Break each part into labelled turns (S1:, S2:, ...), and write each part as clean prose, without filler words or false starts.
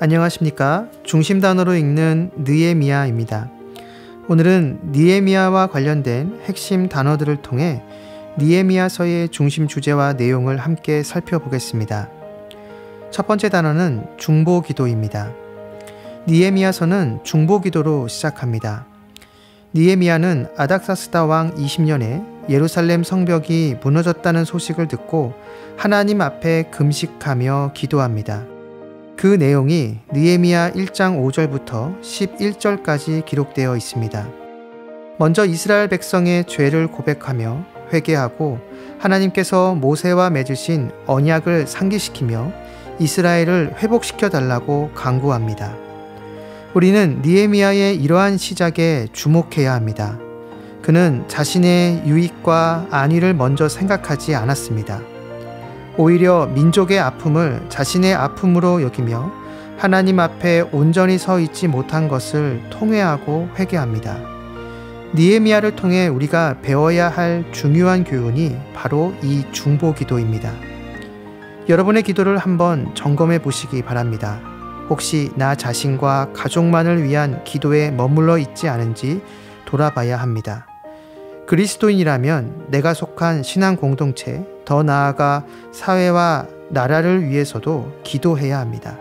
S1: 안녕하십니까. 중심 단어로 읽는 느헤미야입니다. 오늘은 느헤미야와 관련된 핵심 단어들을 통해 느헤미야서의 중심 주제와 내용을 함께 살펴보겠습니다. 첫 번째 단어는 중보기도입니다. 느헤미야서는 중보기도로 시작합니다. 느헤미야는 아닥사스다 왕 20년에 예루살렘 성벽이 무너졌다는 소식을 듣고 하나님 앞에 금식하며 기도합니다. 그 내용이 느헤미야 1장 5절부터 11절까지 기록되어 있습니다. 먼저 이스라엘 백성의 죄를 고백하며 회개하고 하나님께서 모세와 맺으신 언약을 상기시키며 이스라엘을 회복시켜 달라고 간구합니다. 우리는 느헤미야의 이러한 시작에 주목해야 합니다. 그는 자신의 유익과 안위를 먼저 생각하지 않았습니다. 오히려 민족의 아픔을 자신의 아픔으로 여기며 하나님 앞에 온전히 서 있지 못한 것을 통회하고 회개합니다. 느헤미야를 통해 우리가 배워야 할 중요한 교훈이 바로 이 중보기도입니다. 여러분의 기도를 한번 점검해 보시기 바랍니다. 혹시 나 자신과 가족만을 위한 기도에 머물러 있지 않은지 돌아봐야 합니다. 그리스도인이라면 내가 속한 신앙 공동체, 더 나아가 사회와 나라를 위해서도 기도해야 합니다.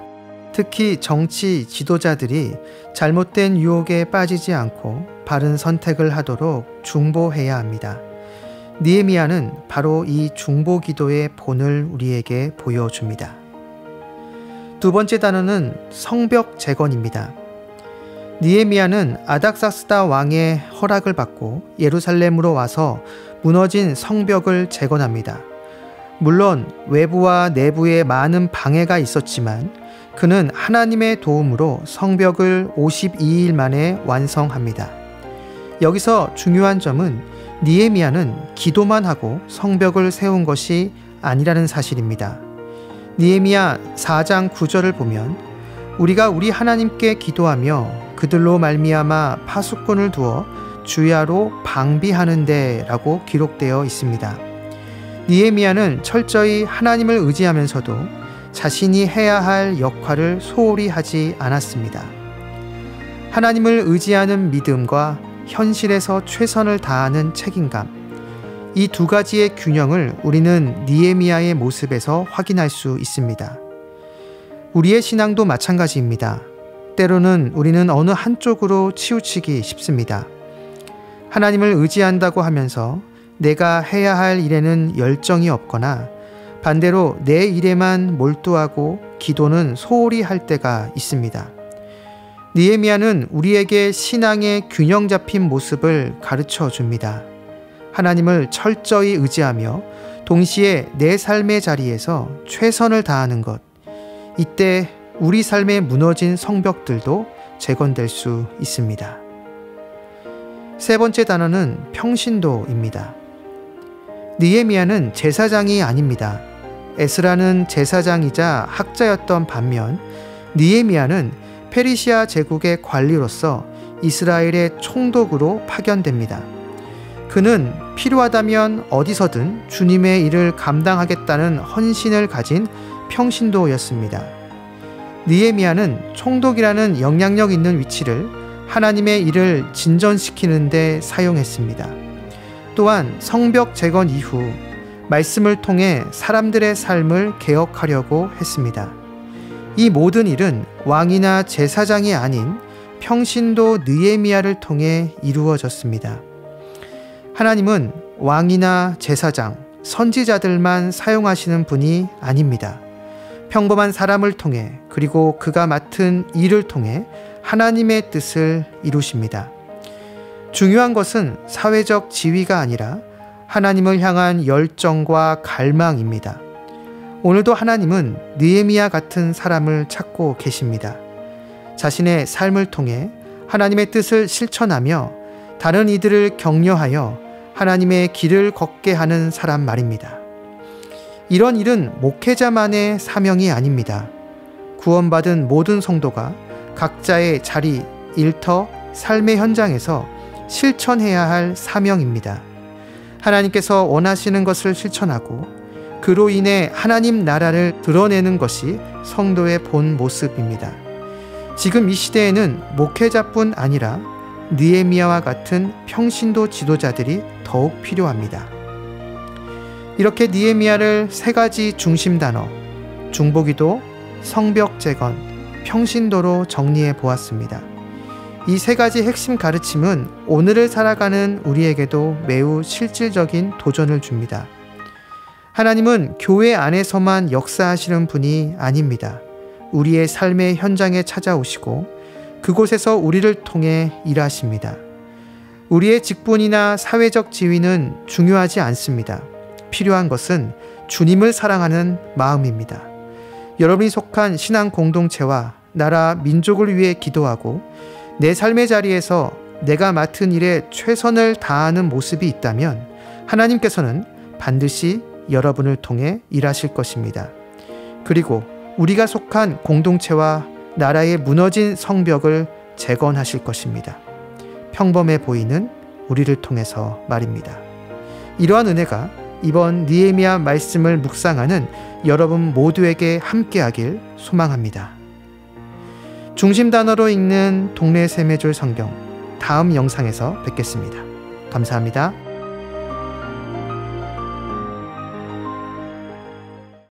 S1: 특히 정치 지도자들이 잘못된 유혹에 빠지지 않고 바른 선택을 하도록 중보해야 합니다. 느헤미야는 바로 이 중보기도의 본을 우리에게 보여줍니다. 두 번째 단어는 성벽 재건입니다. 느헤미야는 아닥사스다 왕의 허락을 받고 예루살렘으로 와서 무너진 성벽을 재건합니다. 물론 외부와 내부에 많은 방해가 있었지만 그는 하나님의 도움으로 성벽을 52일 만에 완성합니다. 여기서 중요한 점은 느헤미야는 기도만 하고 성벽을 세운 것이 아니라는 사실입니다. 느헤미야 4장 9절을 보면 우리가 우리 하나님께 기도하며 그들로 말미암아 파수꾼을 두어 주야로 방비하는데 라고 기록되어 있습니다. 느헤미야는 철저히 하나님을 의지하면서도 자신이 해야 할 역할을 소홀히 하지 않았습니다. 하나님을 의지하는 믿음과 현실에서 최선을 다하는 책임감, 이 두 가지의 균형을 우리는 느헤미야의 모습에서 확인할 수 있습니다. 우리의 신앙도 마찬가지입니다. 때로는 우리는 어느 한쪽으로 치우치기 쉽습니다. 하나님을 의지한다고 하면서 내가 해야 할 일에는 열정이 없거나 반대로 내 일에만 몰두하고 기도는 소홀히 할 때가 있습니다. 느헤미야는 우리에게 신앙의 균형 잡힌 모습을 가르쳐 줍니다. 하나님을 철저히 의지하며 동시에 내 삶의 자리에서 최선을 다하는 것, 이때 우리 삶에 무너진 성벽들도 재건될 수 있습니다. 세 번째 단어는 평신도입니다. 느헤미야는 제사장이 아닙니다. 에스라는 제사장이자 학자였던 반면 느헤미야는 페르시아 제국의 관리로서 이스라엘의 총독으로 파견됩니다. 그는 필요하다면 어디서든 주님의 일을 감당하겠다는 헌신을 가진 평신도였습니다. 느헤미야는 총독이라는 영향력 있는 위치를 하나님의 일을 진전시키는 데 사용했습니다. 또한 성벽 재건 이후 말씀을 통해 사람들의 삶을 개혁하려고 했습니다. 이 모든 일은 왕이나 제사장이 아닌 평신도 느헤미야를 통해 이루어졌습니다. 하나님은 왕이나 제사장, 선지자들만 사용하시는 분이 아닙니다. 평범한 사람을 통해 그리고 그가 맡은 일을 통해 하나님의 뜻을 이루십니다. 중요한 것은 사회적 지위가 아니라 하나님을 향한 열정과 갈망입니다. 오늘도 하나님은 느헤미야 같은 사람을 찾고 계십니다. 자신의 삶을 통해 하나님의 뜻을 실천하며 다른 이들을 격려하여 하나님의 길을 걷게 하는 사람 말입니다. 이런 일은 목회자만의 사명이 아닙니다. 구원받은 모든 성도가 각자의 자리, 일터, 삶의 현장에서 실천해야 할 사명입니다. 하나님께서 원하시는 것을 실천하고 그로 인해 하나님 나라를 드러내는 것이 성도의 본 모습입니다. 지금 이 시대에는 목회자뿐 아니라 느헤미야와 같은 평신도 지도자들이 더욱 필요합니다. 이렇게 느헤미야를 세 가지 중심 단어, 중보기도, 성벽 재건, 평신도로 정리해 보았습니다. 이 세 가지 핵심 가르침은 오늘을 살아가는 우리에게도 매우 실질적인 도전을 줍니다. 하나님은 교회 안에서만 역사하시는 분이 아닙니다. 우리의 삶의 현장에 찾아오시고 그곳에서 우리를 통해 일하십니다. 우리의 직분이나 사회적 지위는 중요하지 않습니다. 필요한 것은 주님을 사랑하는 마음입니다. 여러분이 속한 신앙 공동체와 나라, 민족을 위해 기도하고 내 삶의 자리에서 내가 맡은 일에 최선을 다하는 모습이 있다면 하나님께서는 반드시 여러분을 통해 일하실 것입니다. 그리고 우리가 속한 공동체와 나라의 무너진 성벽을 재건하실 것입니다. 평범해 보이는 우리를 통해서 말입니다. 이러한 은혜가 이번 느헤미야 말씀을 묵상하는 여러분 모두에게 함께하길 소망합니다. 중심 단어로 읽는 동네 샘의 줄 성경, 다음 영상에서 뵙겠습니다. 감사합니다.